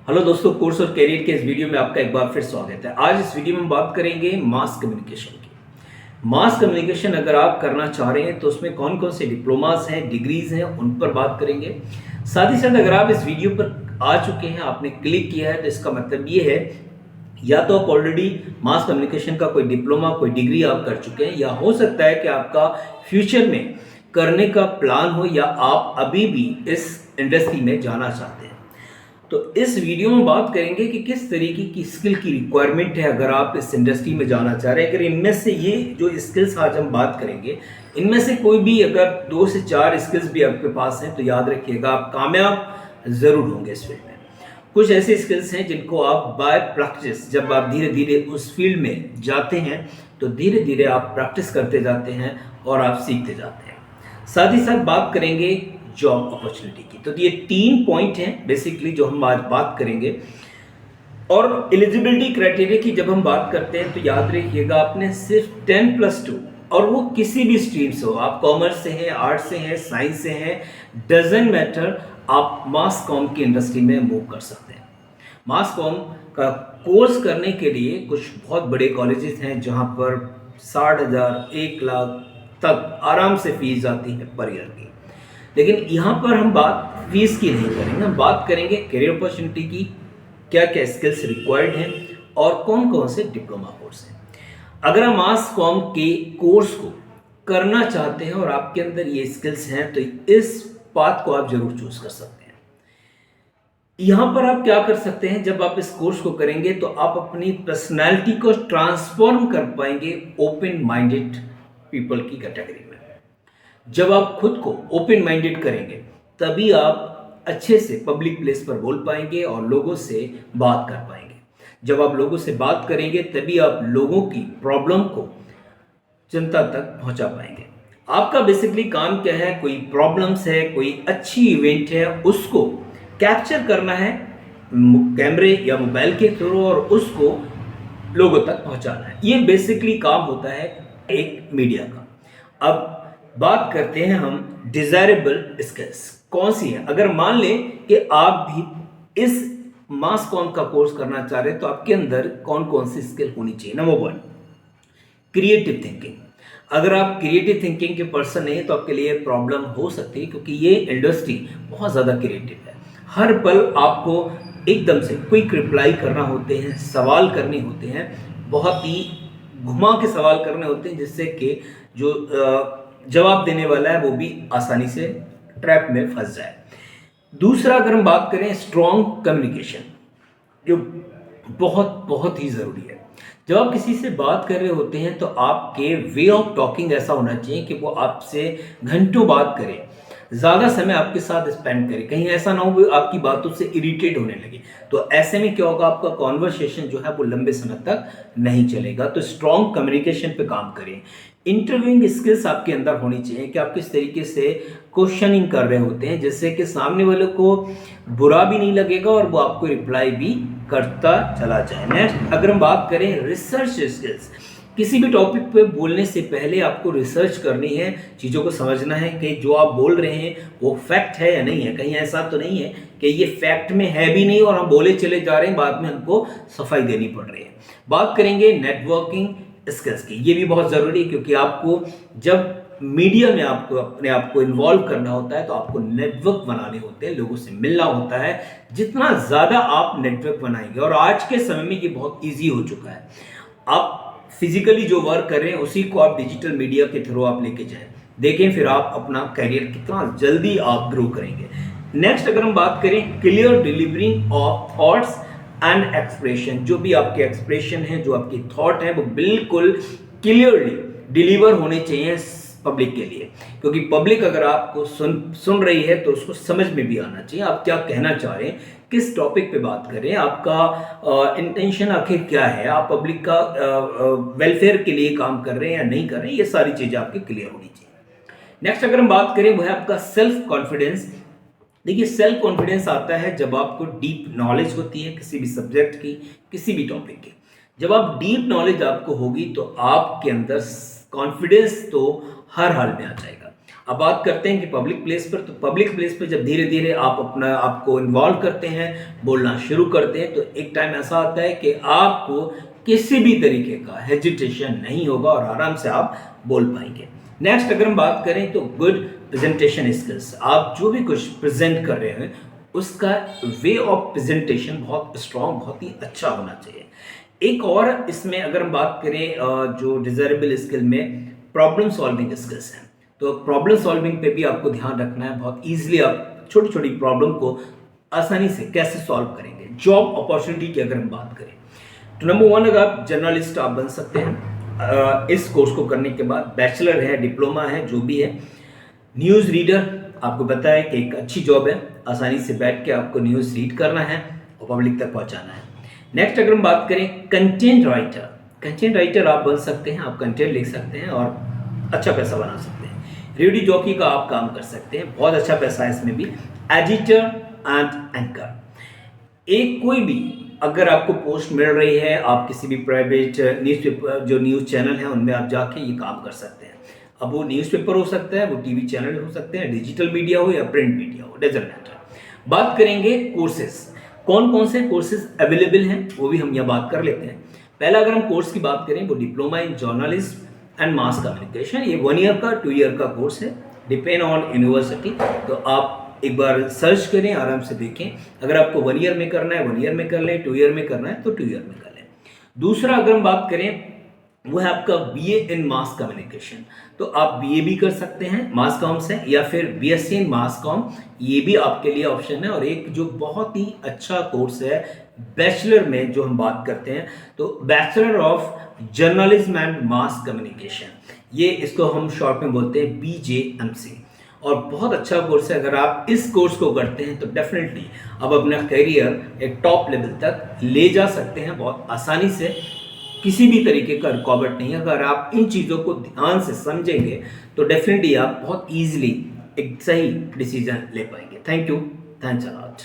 Hello दोस्तों, course और career के इस वीडियो में आपका एक बार फिर स्वागत है। आज इस वीडियो में हम बात करेंगे मास कम्युनिकेशन की। मास कम्युनिकेशन अगर आप करना चाह रहे हैं तो उसमें कौन कौन से डिप्लोमास हैं, डिग्रीज हैं, उन पर बात करेंगे। साथ ही साथ अगर आप इस वीडियो पर आ चुके हैं, आपने क्लिक किया है, तो इसका मतलब ये है या तो आप ऑलरेडी मास कम्युनिकेशन का कोई डिप्लोमा, कोई डिग्री आप कर चुके हैं, या हो सकता है कि आपका फ्यूचर में करने का प्लान हो, या आप अभी भी इस इंडस्ट्री में जाना चाहते हैं। तो इस वीडियो में बात करेंगे कि किस तरीके की स्किल की रिक्वायरमेंट है अगर आप इस इंडस्ट्री में जाना चाह रहे हैं। अगर इनमें से ये जो स्किल्स आज हम बात करेंगे, इनमें से कोई भी अगर 2 से 4 स्किल्स भी आपके पास हैं तो याद रखिएगा आप कामयाब ज़रूर होंगे इस फील्ड में। कुछ ऐसे स्किल्स हैं जिनको आप बाय प्रैक्टिस, जब आप धीरे धीरे उस फील्ड में जाते हैं तो धीरे धीरे आप प्रैक्टिस करते जाते हैं और आप सीखते जाते हैं। साथ ही साथ बात करेंगे जॉब अपॉर्चुनिटी की। तो ये 3 पॉइंट हैं बेसिकली जो हम आज बात करेंगे। और एलिजिबिलिटी क्राइटेरिया की जब हम बात करते हैं तो याद रखिएगा आपने सिर्फ 10+2, और वो किसी भी स्ट्रीम से हो, आप कॉमर्स से हैं, आर्ट से हैं, साइंस से हैं, डजेंट मैटर, आप मास कॉम की इंडस्ट्री में मूव कर सकते हैं। मास कॉम का कोर्स करने के लिए कुछ बहुत बड़े कॉलेजेस हैं जहां पर 60,000 1 लाख तक आराम से फीस जाती है पर ईयर की। लेकिन यहाँ पर हम बात फीस की नहीं करेंगे, हम बात करेंगे करियर अपॉर्चुनिटी की, क्या क्या स्किल्स रिक्वायर्ड हैं और कौन कौन से डिप्लोमा कोर्स हैं। अगर हम मास कॉम के कोर्स को करना चाहते हैं और आपके अंदर ये स्किल्स हैं तो इस पाथ को आप जरूर चूज कर सकते हैं। यहाँ पर आप क्या कर सकते हैं, जब आप इस कोर्स को करेंगे तो आप अपनी पर्सनैलिटी को ट्रांसफॉर्म कर पाएंगे ओपन माइंडेड पीपल की कैटेगरी में। जब आप खुद को ओपन माइंडेड करेंगे तभी आप अच्छे से पब्लिक प्लेस पर बोल पाएंगे और लोगों से बात कर पाएंगे। जब आप लोगों से बात करेंगे तभी आप लोगों की प्रॉब्लम को जनता तक पहुंचा पाएंगे। आपका बेसिकली काम क्या है, कोई प्रॉब्लम्स है, कोई अच्छी इवेंट है, उसको कैप्चर करना है कैमरे या मोबाइल के थ्रू और उसको लोगों तक पहुंचाना है। ये बेसिकली काम होता है एक मीडिया का। अब बात करते हैं हम डिजायरेबल स्किल्स कौन सी है। अगर मान लें कि आप भी इस मास कॉम का कोर्स करना चाह रहे हैं तो आपके अंदर कौन कौन सी स्किल होनी चाहिए। Number 1, creative thinking. अगर आप क्रिएटिव थिंकिंग के पर्सन नहीं तो आपके लिए प्रॉब्लम हो सकती है, क्योंकि ये इंडस्ट्री बहुत ज़्यादा क्रिएटिव है। हर पल आपको एकदम से क्विक रिप्लाई करना होते हैं, सवाल करने होते हैं, बहुत ही घुमा के सवाल करने होते हैं, जिससे कि जो जवाब देने वाला है वो भी आसानी से ट्रैप में फंस जाए। दूसरा, अगर हम बात करें स्ट्रॉन्ग कम्युनिकेशन, जो बहुत बहुत ही ज़रूरी है। जब आप किसी से बात कर रहे होते हैं तो आपके वे ऑफ टॉकिंग ऐसा होना चाहिए कि वो आपसे घंटों बात करे, ज़्यादा समय आपके साथ स्पेंड करे। कहीं ऐसा ना हो वो आपकी बातों से इरिटेट होने लगे, तो ऐसे में क्या होगा, आपका कॉन्वर्सेशन जो है वो लंबे समय तक नहीं चलेगा। तो स्ट्रॉन्ग कम्युनिकेशन पे काम करें। इंटरव्यूइंग स्किल्स आपके अंदर होनी चाहिए कि आप किस तरीके से क्वेश्चनिंग कर रहे होते हैं, जिससे कि सामने वाले को बुरा भी नहीं लगेगा और वो आपको रिप्लाई भी करता चला जाए। नेक्स्ट, अगर हम बात करें रिसर्च स्किल्स, किसी भी टॉपिक पे बोलने से पहले आपको रिसर्च करनी है, चीज़ों को समझना है कि जो आप बोल रहे हैं वो फैक्ट है या नहीं है। कहीं ऐसा तो नहीं है कि ये फैक्ट में है भी नहीं और हम बोले चले जा रहे हैं, बाद में हमको सफाई देनी पड़ रही है। बात करेंगे नेटवर्किंग स्किल्स की, ये भी बहुत ज़रूरी है, क्योंकि आपको जब मीडिया में आपको अपने आप को इन्वॉल्व करना होता है तो आपको नेटवर्क बनाने होते हैं, लोगों से मिलना होता है। जितना ज़्यादा आप नेटवर्क बनाएंगे, और आज के समय में ये बहुत ईजी हो चुका है, आप फिजिकली जो वर्क कर रहे हैं उसी को आप डिजिटल मीडिया के थ्रू आप लेके जाएं, देखें फिर आप अपना करियर कितना जल्दी आप ग्रो करेंगे। नेक्स्ट, अगर हम बात करें clear delivering of thoughts and expression, जो भी आपके एक्सप्रेशन है, जो आपकी थॉट है, वो बिल्कुल क्लियरली डिलीवर होने चाहिए पब्लिक के लिए, क्योंकि पब्लिक अगर आपको सुन रही है तो उसको समझ में भी आना चाहिए आप क्या कहना चाह रहे हैं, किस टॉपिक पे बात कर रहे हैं, आपका इंटेंशन आखिर क्या है, आप पब्लिक का वेलफेयर के लिए काम कर रहे हैं या नहीं कर रहे हैं, ये सारी चीज़ें आपकी क्लियर होनी चाहिए। नेक्स्ट, अगर हम बात करें वो है आपका सेल्फ कॉन्फिडेंस। देखिए, सेल्फ कॉन्फिडेंस आता है जब आपको डीप नॉलेज होती है किसी भी सब्जेक्ट की, किसी भी टॉपिक की। जब आप डीप नॉलेज आपको होगी तो आपके अंदर कॉन्फिडेंस तो हर हाल में आ जाएगा। अब बात करते हैं कि पब्लिक प्लेस पर, तो पब्लिक प्लेस पर जब धीरे धीरे आप अपना आपको इन्वॉल्व करते हैं, बोलना शुरू करते हैं, तो एक टाइम ऐसा आता है कि आपको किसी भी तरीके का हेजिटेशन नहीं होगा और आराम से आप बोल पाएंगे। नेक्स्ट अगर हम बात करें तो गुड प्रेजेंटेशन स्किल्स, आप जो भी कुछ प्रेजेंट कर रहे हैं उसका वे ऑफ प्रेजेंटेशन बहुत स्ट्रांग, बहुत ही अच्छा होना चाहिए। एक और इसमें अगर हम बात करें जो डिजायरेबल स्किल में प्रॉब्लम सॉल्विंग स्किल्स हैं, तो प्रॉब्लम सॉल्विंग पे भी आपको ध्यान रखना है। बहुत ईजिली आप छोटी छोटी प्रॉब्लम को आसानी से कैसे सॉल्व करेंगे। जॉब अपॉर्चुनिटी की अगर हम बात करें तो नंबर 1, अगर आप जर्नलिस्ट आप बन सकते हैं इस कोर्स को करने के बाद। बैचलर है, डिप्लोमा है, जो भी है। न्यूज़ रीडर, आपको पता है कि एक अच्छी जॉब है, आसानी से बैठ के आपको न्यूज़ रीड करना है और पब्लिक तक पहुंचाना है। नेक्स्ट अगर हम बात करें कंटेंट राइटर, कंटेंट राइटर आप बन सकते हैं, आप कंटेंट लिख सकते हैं और अच्छा पैसा बना सकते हैं। रेडियो जॉकी का आप काम कर सकते हैं, बहुत अच्छा पैसा है इसमें भी। एडिटर एंड एंकर, एक कोई भी अगर आपको पोस्ट मिल रही है, आप किसी भी प्राइवेट न्यूज़पेपर जो न्यूज़ चैनल है उनमें आप जाके ये काम कर सकते हैं। अब वो न्यूज़पेपर हो सकता है, वो टीवी चैनल हो सकते हैं, डिजिटल मीडिया हो या प्रिंट मीडिया हो, डजंट मैटर। बात करेंगे कोर्सेज, कौन कौन से कोर्सेज अवेलेबल हैं वो भी हम यहाँ बात कर लेते हैं। पहला अगर हम कोर्स की बात करें वो diploma in journalism and mass communication, ये 1 ईयर का 2 ईयर का कोर्स है, डिपेंड ऑन यूनिवर्सिटी। तो आप एक बार सर्च करें, आराम से देखें। अगर आपको 1 ईयर में करना है 1 ईयर में कर लें, 2 ईयर में करना है तो 2 ईयर में कर लें। दूसरा अगर हम बात करें वो है आपका बीए इन मास कम्युनिकेशन, तो आप बीए भी कर सकते हैं मास कॉम से या फिर बीएससी इन मास कॉम, ये भी आपके लिए ऑप्शन है। और एक जो बहुत ही अच्छा कोर्स है बैचलर में जो हम बात करते हैं, तो bachelor of journalism and mass communication, ये इसको हम शॉर्ट में बोलते हैं BJMC, और बहुत अच्छा कोर्स है। अगर आप इस कोर्स को करते हैं तो डेफिनेटली आप अपना करियर एक टॉप लेवल तक ले जा सकते हैं बहुत आसानी से, किसी भी तरीके का रुकावट नहीं है। अगर आप इन चीज़ों को ध्यान से समझेंगे तो डेफिनेटली आप बहुत ईजिली एक सही डिसीजन ले पाएंगे। Thank you, thanks a lot.